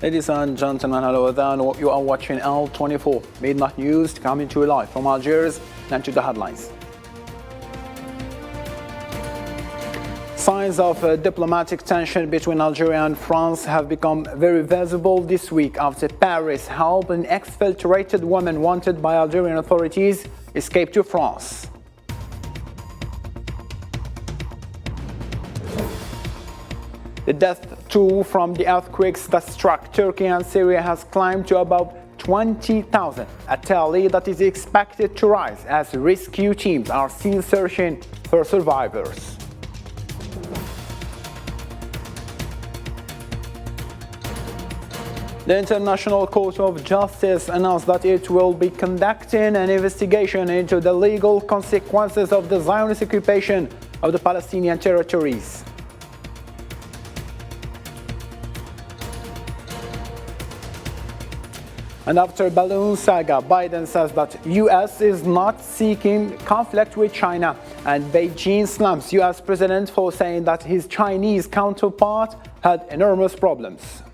Ladies and gentlemen, hello there. You are watching L24 Midnight News coming to you live from Algiers and to the headlines. Signs of diplomatic tension between Algeria and France have become very visible this week after Paris helped an exfiltrated woman wanted by Algerian authorities escape to France. The death toll from the earthquakes that struck Turkey and Syria has climbed to about 20,000, a tally that is expected to rise as rescue teams are still searching for survivors. The International Court of Justice announced that it will be conducting an investigation into the legal consequences of the Zionist occupation of the Palestinian territories. And after balloon saga, Biden says that U.S. is not seeking conflict with China, and Beijing slams U.S. President for saying that his Chinese counterpart had enormous problems.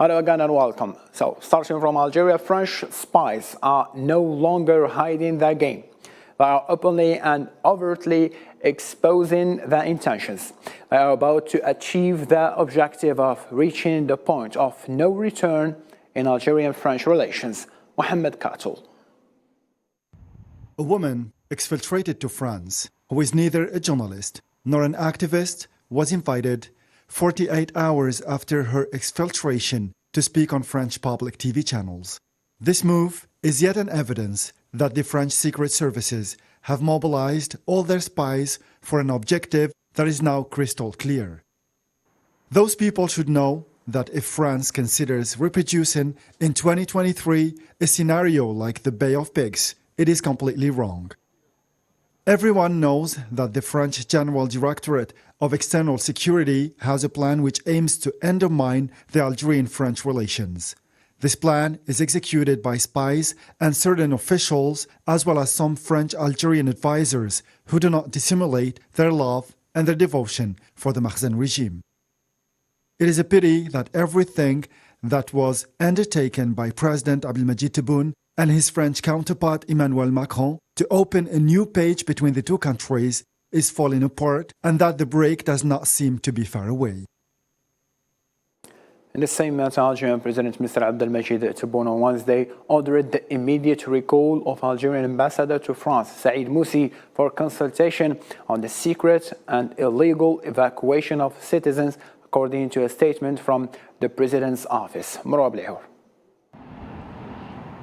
Hello again and welcome. So, starting from Algeria, French spies are no longer hiding their game. They are openly and overtly exposing their intentions. They are about to achieve their objective of reaching the point of no return in Algerian-French relations. Mohamed Katul. A woman exfiltrated to France, who is neither a journalist nor an activist, was invited 48 hours after her exfiltration to speak on French public TV channels. This move is yet an evidence that the French secret services have mobilized all their spies for an objective that is now crystal clear. Those people should know that if France considers reproducing in 2023 a scenario like the Bay of Pigs, it is completely wrong. Everyone knows that the French General Directorate of External Security has a plan which aims to undermine the Algerian-French relations. This plan is executed by spies and certain officials, as well as some French Algerian advisors who do not dissimulate their love and their devotion for the Makhzen regime. It is a pity that everything that was undertaken by President Abdelmadjid Tebboune and his French counterpart Emmanuel Macron to open a new page between the two countries is falling apart, and that the break does not seem to be far away. In the same matter, Algerian President Mr. Abdelmadjid Tebboune on Wednesday ordered the immediate recall of Algerian ambassador to France, Saïd Moussi, for consultation on the secret and illegal evacuation of citizens, according to a statement from the president's office.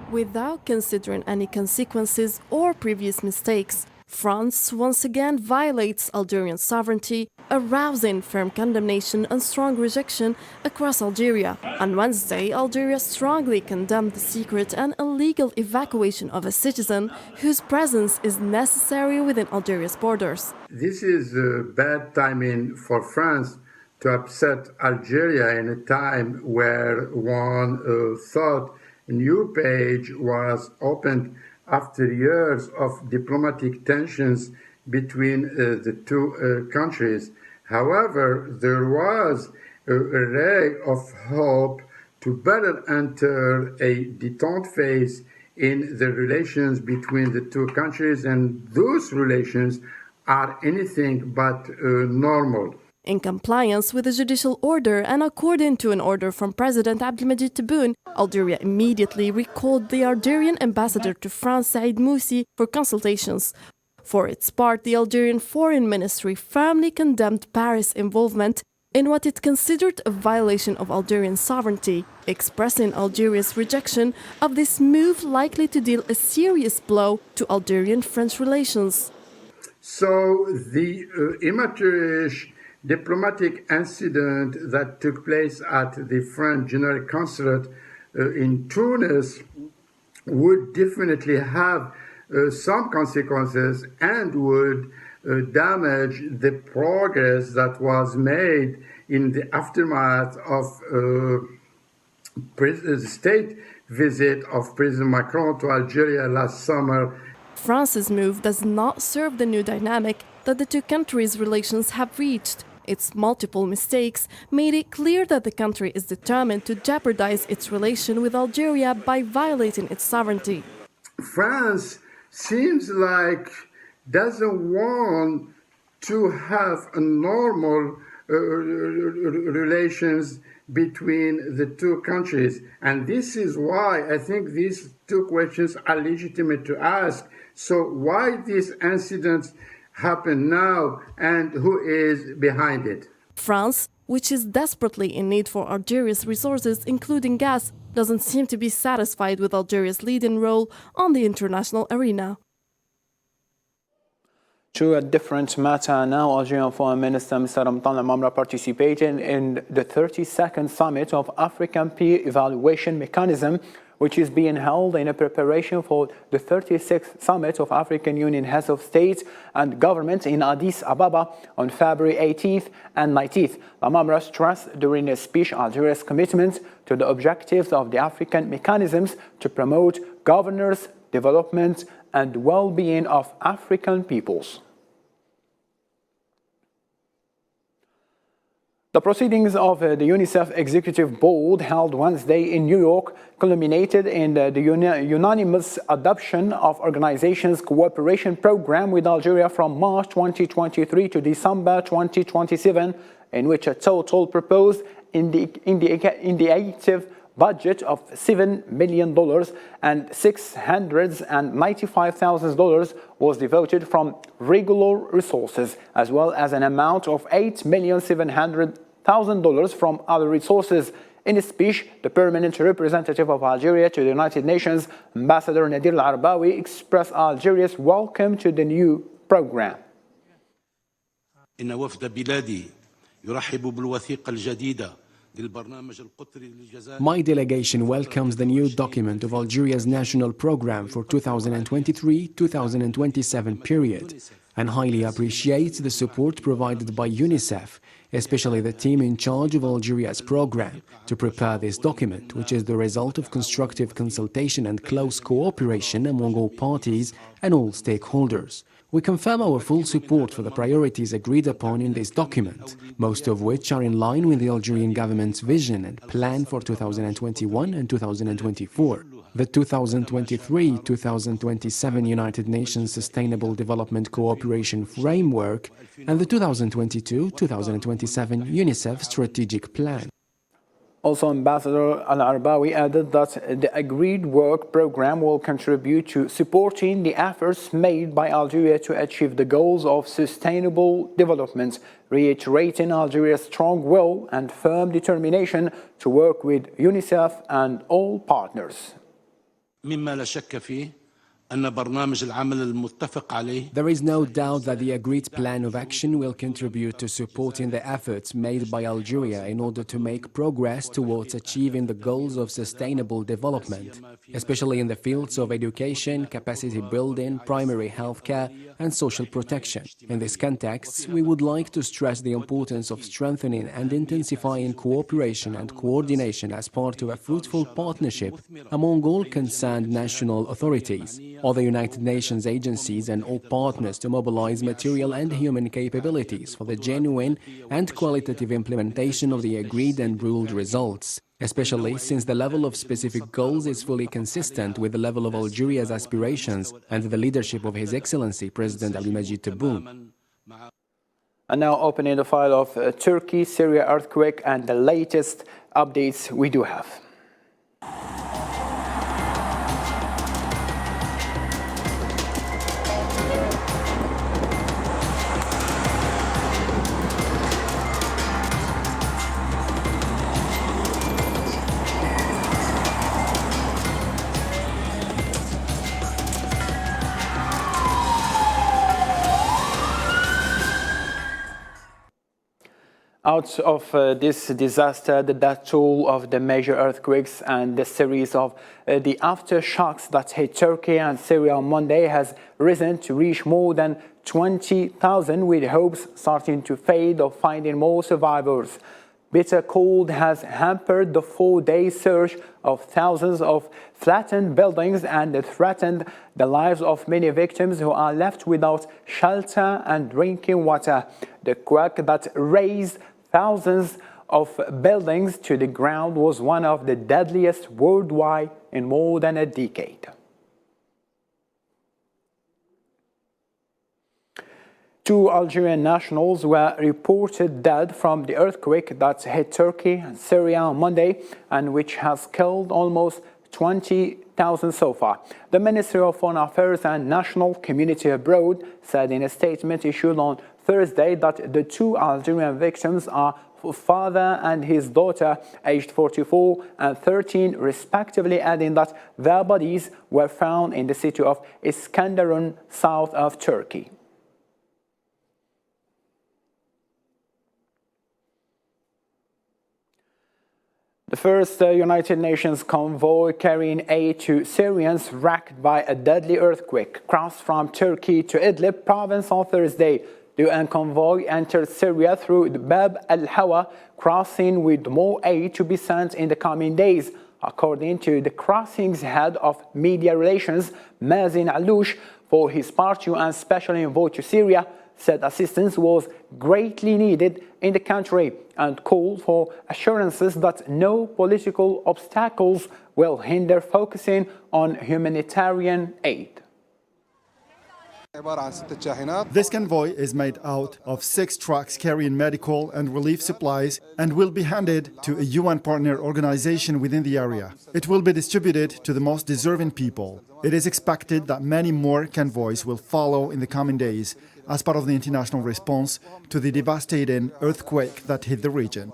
Without considering any consequences or previous mistakes, France once again violates Algerian sovereignty, arousing firm condemnation and strong rejection across Algeria. On Wednesday, Algeria strongly condemned the secret and illegal evacuation of a citizen whose presence is necessary within Algeria's borders. This is bad timing for France to upset Algeria in a time where one thought a new page was opened after years of diplomatic tensions between the two countries. However, there was a ray of hope to better enter a détente phase in the relations between the two countries, and those relations are anything but normal. In compliance with a judicial order and according to an order from President Abdelmadjid Tebboune, Algeria immediately recalled the Algerian ambassador to France, Saïd Moussi, for consultations. For its part, the Algerian Foreign Ministry firmly condemned Paris' involvement in what it considered a violation of Algerian sovereignty, expressing Algeria's rejection of this move likely to deal a serious blow to Algerian-French relations. So the amateurish diplomatic incident that took place at the French General Consulate in Tunis would definitely have some consequences and would damage the progress that was made in the aftermath of the state visit of President Macron to Algeria last summer. France's move does not serve the new dynamic that the two countries' relations have reached. Its multiple mistakes made it clear that the country is determined to jeopardize its relation with Algeria by violating its sovereignty. France seems like doesn't want to have a normal relations between the two countries. And this is why I think these two questions are legitimate to ask. So why these incidents happen now and who is behind it? France, which is desperately in need for Algeria's resources, including gas, doesn't seem to be satisfied with Algeria's leading role on the international arena. To a different matter now, Algerian Foreign Minister Mr. Ramtan Lamamra participated in the 32nd Summit of African Peer Evaluation Mechanism, which is being held in a preparation for the 36th Summit of African Union Heads of State and Government in Addis Ababa on February 18th and 19th. Lamamra stressed during a speech Algeria's commitment to the objectives of the African mechanisms to promote governance, development, and well-being of African peoples. The proceedings of the UNICEF Executive Board held Wednesday in New York culminated in the unanimous adoption of organization's cooperation program with Algeria from March 2023 to December 2027, in which a total proposed indicative budget of $7 million and $695,000 was devoted from regular resources, as well as an amount of $8,700,000 from other resources. In a speech, the permanent representative of Algeria to the United Nations, Ambassador Nadir Al-Arbawi, expressed Algeria's welcome to the new program. إن وفد بلادي يرحب بالوثيقة الجديدة. My delegation welcomes the new document of Algeria's national program for 2023-2027 period and highly appreciates the support provided by UNICEF, especially the team in charge of Algeria's program, to prepare this document, which is the result of constructive consultation and close cooperation among all parties and all stakeholders. We confirm our full support for the priorities agreed upon in this document, most of which are in line with the Algerian government's vision and plan for 2021 and 2024. The 2023-2027 United Nations Sustainable Development Cooperation Framework and the 2022-2027 UNICEF Strategic Plan. Also, Ambassador Al-Arbawi added that the agreed work program will contribute to supporting the efforts made by Algeria to achieve the goals of sustainable development, reiterating Algeria's strong will and firm determination to work with UNICEF and all partners. مما لا شك فيه أن برنامج العمل المتفق عليه. There is no doubt that the agreed plan of action will contribute to supporting the efforts made by Algeria in order to make progress towards achieving the goals of sustainable development, especially in the fields of education, capacity building, primary health care, and social protection. In this context, we would like to stress the importance of strengthening and intensifying cooperation and coordination as part of a fruitful partnership among all concerned national authorities, all the United Nations agencies and all partners to mobilize material and human capabilities for the genuine and qualitative implementation of the agreed and ruled results, especially since the level of specific goals is fully consistent with the level of Algeria's aspirations and the leadership of His Excellency President Abdelmajid Tebboune. And now opening the file of Turkey, Syria earthquake and the latest updates we do have. Out of this disaster, the death toll of the major earthquakes and the series of the aftershocks that hit Turkey and Syria on Monday has risen to reach more than 20,000, with hopes starting to fade of finding more survivors. Bitter cold has hampered the 4-day search of thousands of flattened buildings and threatened the lives of many victims who are left without shelter and drinking water. The quake that razed thousands of buildings to the ground was one of the deadliest worldwide in more than a decade. 2 Algerian nationals were reported dead from the earthquake that hit Turkey and Syria on Monday and which has killed almost 20,000 so far. The Ministry of Foreign Affairs and National Community Abroad said in a statement issued on Thursday that the 2 Algerian victims are a father and his daughter, aged 44 and 13 respectively, adding that their bodies were found in the city of Iskenderun, south of Turkey. The first United Nations convoy carrying aid to Syrians wrecked by a deadly earthquake crossed from Turkey to Idlib province on Thursday. The UN convoy entered Syria through the Bab al-Hawa crossing with more aid to be sent in the coming days. According to the crossing's head of media relations, Mazin Alouche, for his part, UN Special Envoy to Syria, said assistance was greatly needed in the country and called for assurances that no political obstacles will hinder focusing on humanitarian aid. This convoy is made out of 6 trucks carrying medical and relief supplies and will be handed to a UN partner organization within the area. It will be distributed to the most deserving people. It is expected that many more convoys will follow in the coming days as part of the international response to the devastating earthquake that hit the region.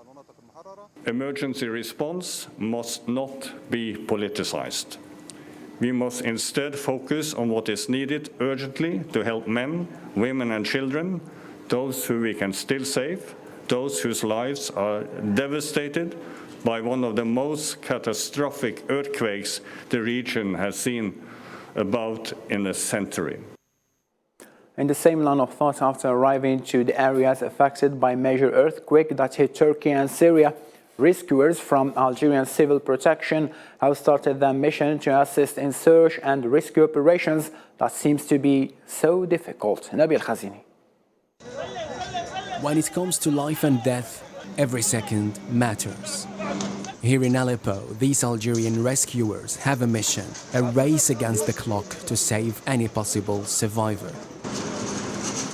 Emergency response must not be politicized. We must instead focus on what is needed urgently to help men, women and children, those who we can still save, those whose lives are devastated by one of the most catastrophic earthquakes the region has seen about in a century. In the same line of thought, after arriving to the areas affected by major earthquake that hit Turkey and Syria, rescuers from Algerian Civil Protection have started their mission to assist in search and rescue operations that seems to be so difficult. Nabil Khazini. When it comes to life and death, every second matters. Here in Aleppo, these Algerian rescuers have a mission, a race against the clock to save any possible survivor.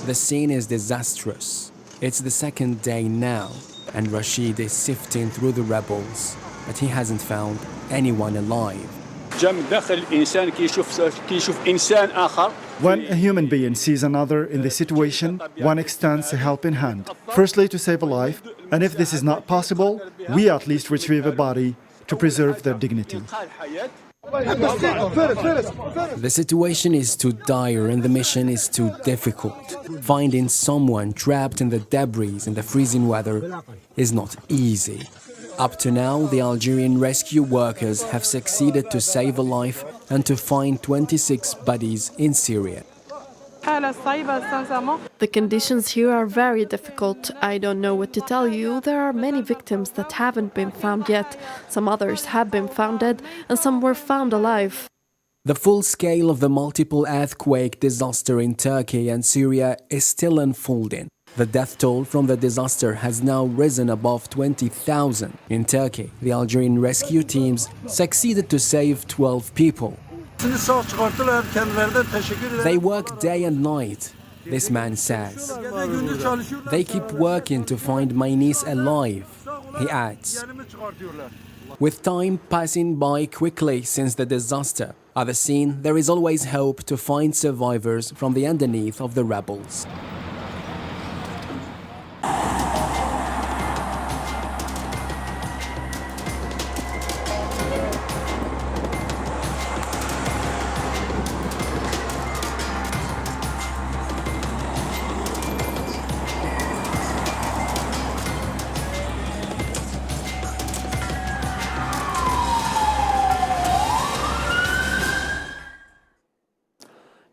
The scene is disastrous. It's the second day now, and Rashid is sifting through the rebels, but he hasn't found anyone alive. When a human being sees another in this situation, one extends a helping hand. Firstly, to save a life, and if this is not possible, we at least retrieve a body to preserve their dignity. The situation is too dire and the mission is too difficult. Finding someone trapped in the debris in the freezing weather is not easy. Up to now, the Algerian rescue workers have succeeded to save a life and to find 26 bodies in Syria. The conditions here are very difficult. I don't know what to tell you. There are many victims that haven't been found yet. Some others have been found dead and some were found alive. The full scale of the multiple earthquake disaster in Turkey and Syria is still unfolding. The death toll from the disaster has now risen above 20,000. In Turkey, the Algerian rescue teams succeeded to save 12 people. They work day and night, this man says. They keep working to find my niece alive, he adds. With time passing by quickly since the disaster, at the scene there is always hope to find survivors from the underneath of the rebels.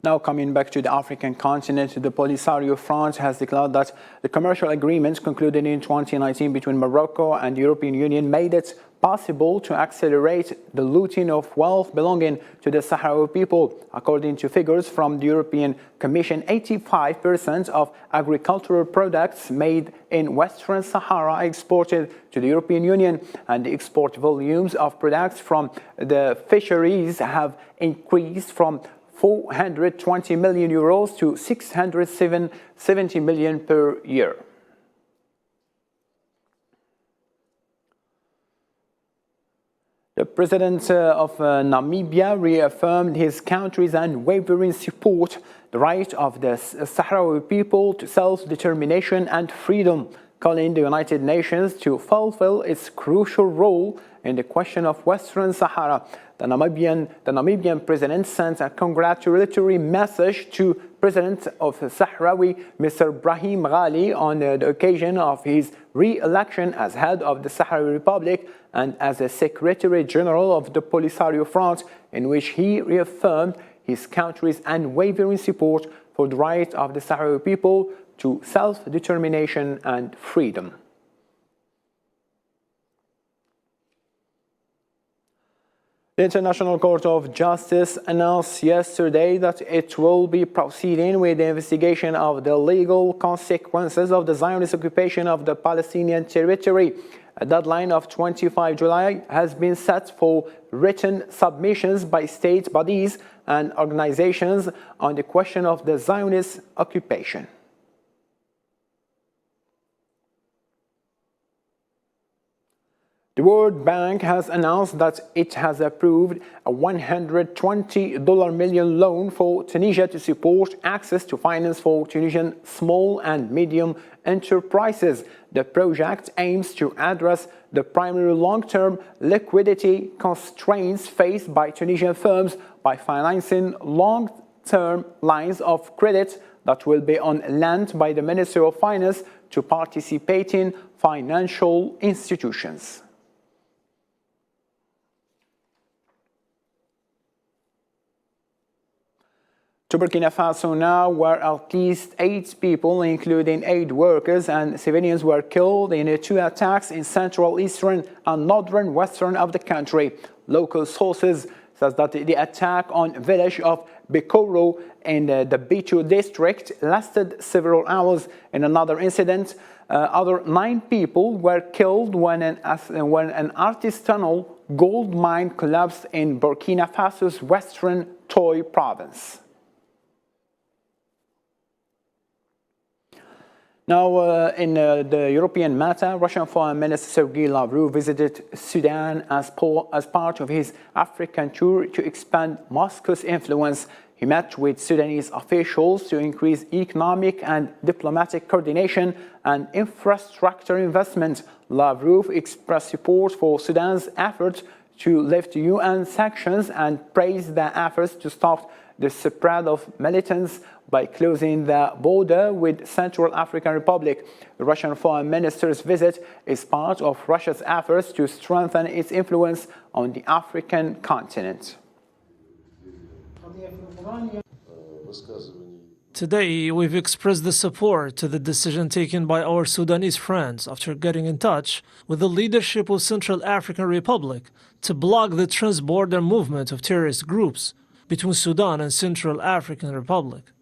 Now coming back to the African continent, the Polisario Front has declared that the commercial agreement concluded in 2019 between Morocco and the European Union made it possible to accelerate the looting of wealth belonging to the Sahrawi people. According to figures from the European Commission, 85% of agricultural products made in Western Sahara are exported to the European Union, and the export volumes of products from the fisheries have increased from 420 million euros to 670 million per year. The president of Namibia reaffirmed his country's unwavering support the right of the Sahrawi people to self-determination and freedom, calling the United Nations to fulfill its crucial role in the question of Western Sahara. The Namibian president sent a congratulatory message to President of Sahrawi, Mr. Brahim Ghali, on the occasion of his re-election as head of the Sahrawi Republic and as a Secretary General of the Polisario Front, in which he reaffirmed his country's unwavering support for the right of the Sahrawi people to self-determination and freedom. The International Court of Justice announced yesterday that it will be proceeding with the investigation of the legal consequences of the Zionist occupation of the Palestinian territory. A deadline of 25 July has been set for written submissions by state bodies and organizations on the question of the Zionist occupation. The World Bank has announced that it has approved a $120 million loan for Tunisia to support access to finance for Tunisian small and medium enterprises. The project aims to address the primary long-term liquidity constraints faced by Tunisian firms by financing long-term lines of credit that will be on lent by the Ministry of Finance to participating financial institutions. To Burkina Faso now, where at least 8 people, including aid workers and civilians, were killed in 2 attacks in central, eastern and northern western of the country. Local sources says that the attack on the village of Bikoro in the Bitu district lasted several hours. In another incident, other 9 people were killed when an artisanal gold mine collapsed in Burkina Faso's western Toy province. Now, in the European matter, Russian Foreign Minister Sergei Lavrov visited Sudan as part of his African tour to expand Moscow's influence. He met with Sudanese officials to increase economic and diplomatic coordination and infrastructure investment. Lavrov expressed support for Sudan's efforts to lift UN sanctions and praised the efforts to stop the spread of militants by closing the border with Central African Republic. The Russian Foreign Minister's visit is part of Russia's efforts to strengthen its influence on the African continent. Today, we've expressed the support to the decision taken by our Sudanese friends after getting in touch with the leadership of Central African Republic to block the transborder movement of terrorist groups between Sudan and Central African Republic.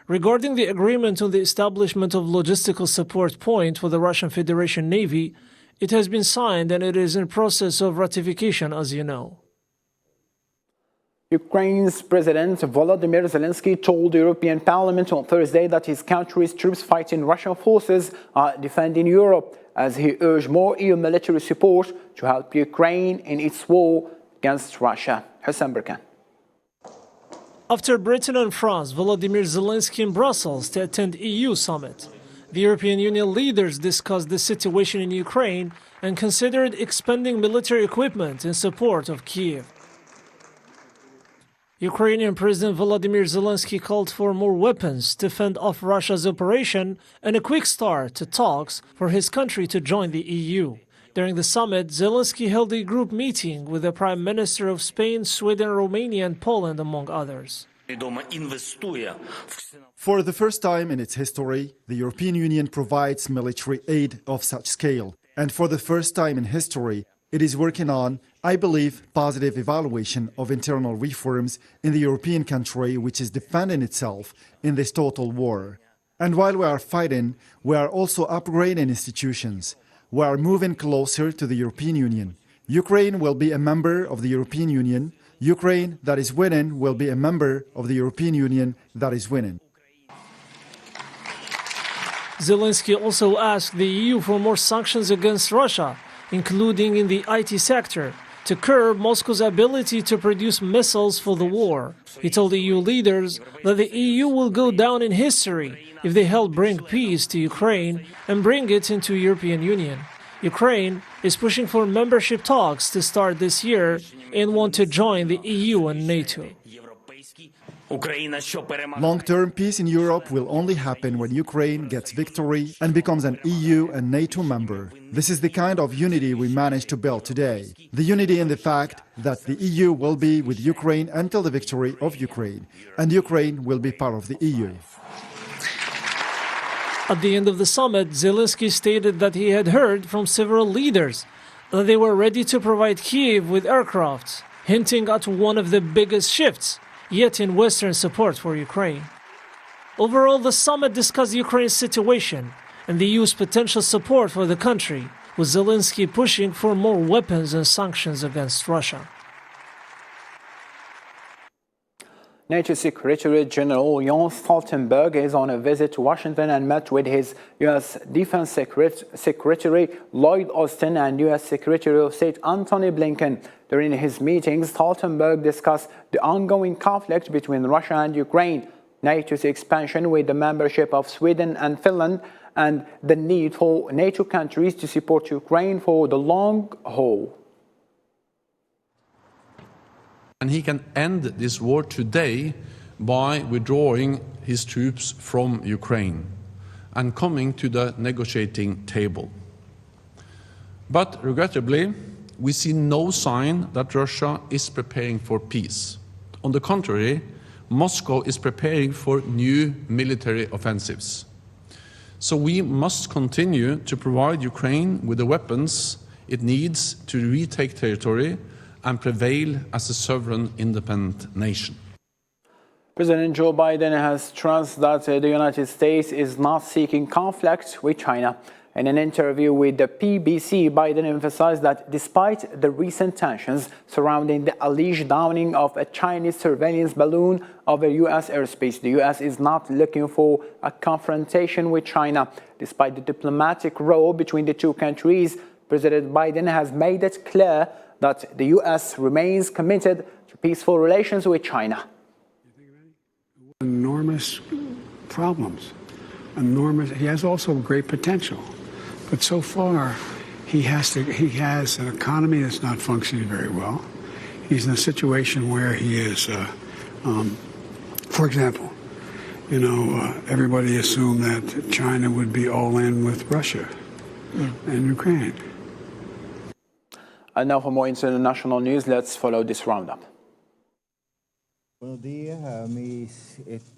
Regarding the agreement on the establishment of logistical support point for the Russian Federation Navy, it has been signed and it is in process of ratification, as you know. Ukraine's President Volodymyr Zelensky told the European Parliament on Thursday that his country's troops fighting Russian forces are defending Europe, as he urged more EU military support to help Ukraine in its war against Russia. Hassan Burkan. After Britain and France, Volodymyr Zelensky in Brussels to attend EU summit. The European Union leaders discussed the situation in Ukraine and considered expanding military equipment in support of Kyiv. Ukrainian President Volodymyr Zelensky called for more weapons to fend off Russia's operation and a quick start to talks for his country to join the EU. During the summit, Zelensky held a group meeting with the Prime Minister of Spain, Sweden, Romania and Poland, among others. For the first time in its history, the European Union provides military aid of such scale. And for the first time in history, it is working on, I believe, positive evaluation of internal reforms in the European country which is defending itself in this total war. And while we are fighting, we are also upgrading institutions. We are moving closer to the European Union. Ukraine will be a member of the European Union. Ukraine that is winning will be a member of the European Union that is winning. Zelensky also asked the EU for more sanctions against Russia, including in the IT sector, to curb Moscow's ability to produce missiles for the war. He told EU leaders that the EU will go down in history if they help bring peace to Ukraine and bring it into the European Union. Ukraine is pushing for membership talks to start this year and want to join the EU and NATO. Long-term peace in Europe will only happen when Ukraine gets victory and becomes an EU and NATO member. This is the kind of unity we managed to build today. The unity in the fact that the EU will be with Ukraine until the victory of Ukraine, and Ukraine will be part of the EU. At the end of the summit, Zelensky stated that he had heard from several leaders that they were ready to provide Kyiv with aircraft, hinting at one of the biggest shifts yet in Western support for Ukraine. Overall, the summit discussed Ukraine's situation and the EU's potential support for the country, with Zelensky pushing for more weapons and sanctions against Russia. NATO Secretary General Jens Stoltenberg is on a visit to Washington and met with his U.S. Defense Secretary Lloyd Austin and U.S. Secretary of State Antony Blinken. During his meetings, Stoltenberg discussed the ongoing conflict between Russia and Ukraine, NATO's expansion with the membership of Sweden and Finland, and the need for NATO countries to support Ukraine for the long haul. And he can end this war today by withdrawing his troops from Ukraine and coming to the negotiating table. But regrettably, we see no sign that Russia is preparing for peace. On the contrary, Moscow is preparing for new military offensives. So we must continue to provide Ukraine with the weapons it needs to retake territory and prevail as a sovereign, independent nation. President Joe Biden has stressed that the United States is not seeking conflict with China. In an interview with the PBC, Biden emphasized that despite the recent tensions surrounding the alleged downing of a Chinese surveillance balloon over U.S. airspace, the U.S. is not looking for a confrontation with China. Despite the diplomatic row between the two countries, President Biden has made it clear that the U.S. remains committed to peaceful relations with China. Enormous problems. Enormous. He has also great potential. But so far, he has an economy that's not functioning very well. He's in a situation where he is, for example, everybody assumed that China would be all in with Russia and Ukraine. And now for more international news, let's follow this roundup.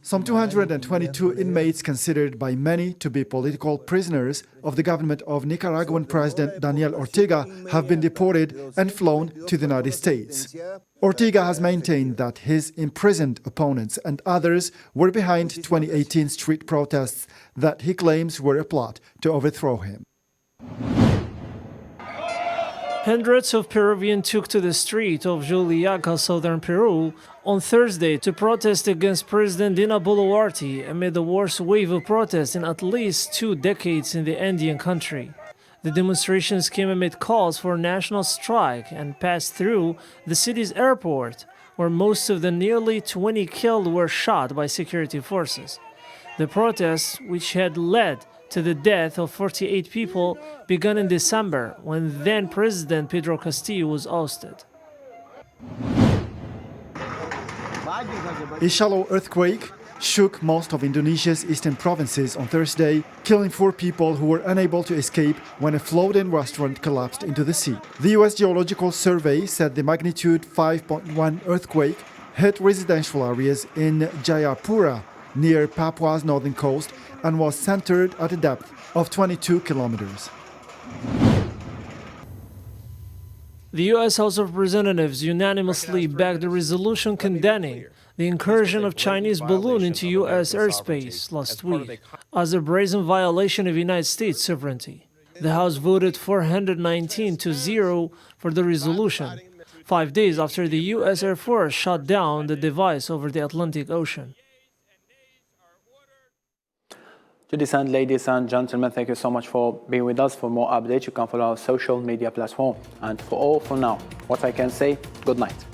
Some 222 inmates considered by many to be political prisoners of the government of Nicaraguan President Daniel Ortega have been deported and flown to the United States. Ortega has maintained that his imprisoned opponents and others were behind 2018 street protests that he claims were a plot to overthrow him. Hundreds of Peruvians took to the street of Juliaca, southern Peru, on Thursday to protest against President Dina Boluarte amid the worst wave of protests in at least 2 decades in the Andean country. The demonstrations came amid calls for a national strike and passed through the city's airport, where most of the nearly 20 killed were shot by security forces. The protests, which had led to the death of 48 people, began in December when then-President Pedro Castillo was ousted. A shallow earthquake shook most of Indonesia's eastern provinces on Thursday, killing 4 people who were unable to escape when a floating restaurant collapsed into the sea. The U.S. Geological Survey said the magnitude 5.1 earthquake hit residential areas in Jayapura near Papua's northern coast and was centered at a depth of 22 kilometers. The U.S. House of Representatives unanimously backed a resolution condemning the incursion of Chinese balloon into U.S. airspace last week as a brazen violation of United States sovereignty. The House voted 419-0 for the resolution, 5 days after the U.S. Air Force shot down the device over the Atlantic Ocean. To this end, ladies and gentlemen, thank you so much for being with us. For more updates, you can follow our social media platform. And for now, what I can say, good night.